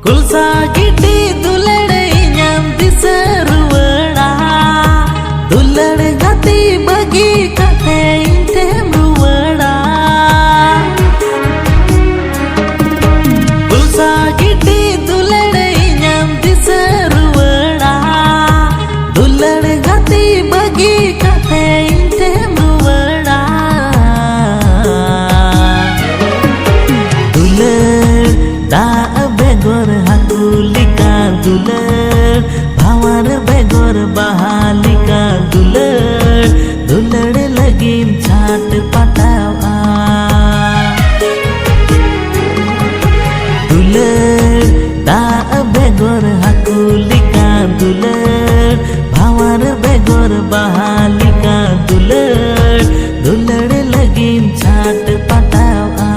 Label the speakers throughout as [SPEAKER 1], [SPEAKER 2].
[SPEAKER 1] Kulsa gidi dulade nyam diseruwada dulade gati bagi kate intem ruwada Kulsa gidi dulade nyam diseruwada dulade gati bagi kate intem ruwada Dulad da begor hakulika dulad bhawan begor bahalika dulad dulad lagim chat patawa dulad da begor hakulika dulad bhawan begor bahalika dulad dulad lagim chat patawa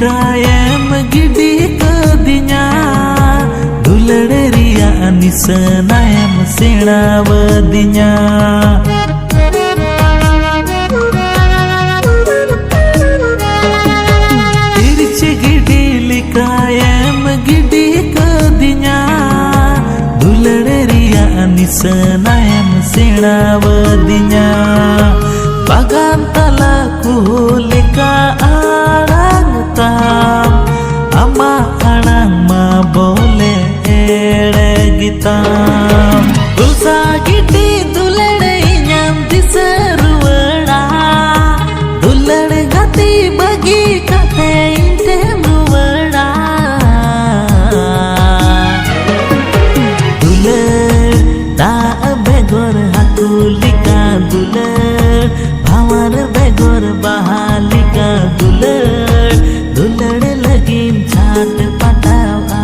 [SPEAKER 1] Kayam gidi kadinya duladeriya nisanayam senawadinya Tirche gidi likayam gidi kadinya duladeriya nisanayam senawadinya Bagan talaku lika ama anang ma bole ere gitam Kulsa gidi dulade nyam diseruwada dulade gati bagi kate intem ruwada Dulad da begor hakulika dulad bhawan begor bahalika dulad dulad lagim chat patawa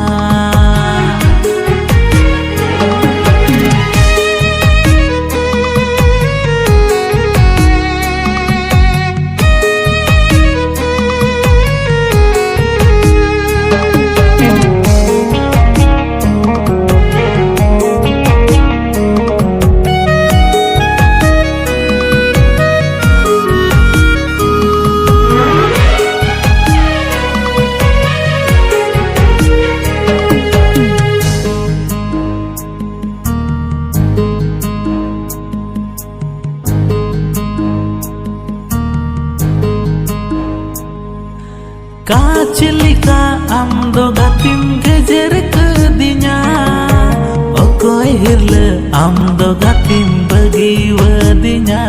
[SPEAKER 1] Kacilika amdo gatim gejer kedinya Okoy hirle amdo gatim bagi wadinya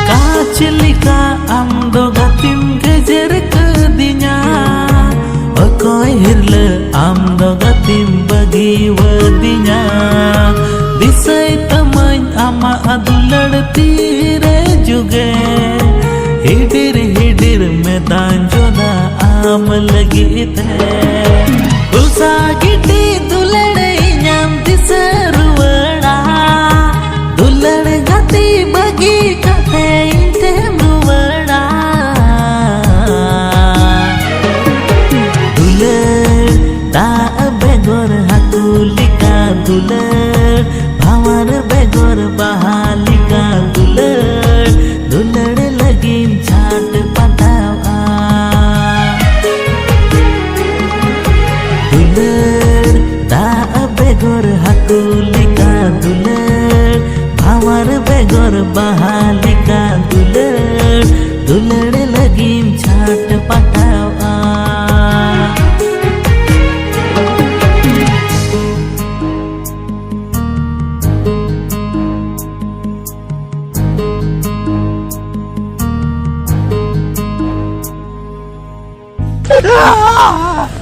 [SPEAKER 1] Kacilika amdo gatim gejer kedinya Okoy hirle amdo gatim bagi wadinya Disay tamay ama adulad tire juge hidir hidir मैदान जोदा आम लगी थे Kulsa gidi dulade nyam diseruwada dulad gati bagi kate intem ruwada Dulad da begor hakulika dulad bhawan begor bahalika dulad dulad lagim chat patawa Dulad da begor hakulika dulad bhawan begor bahalika dulad dulad lagim chat patawa
[SPEAKER 2] Ah!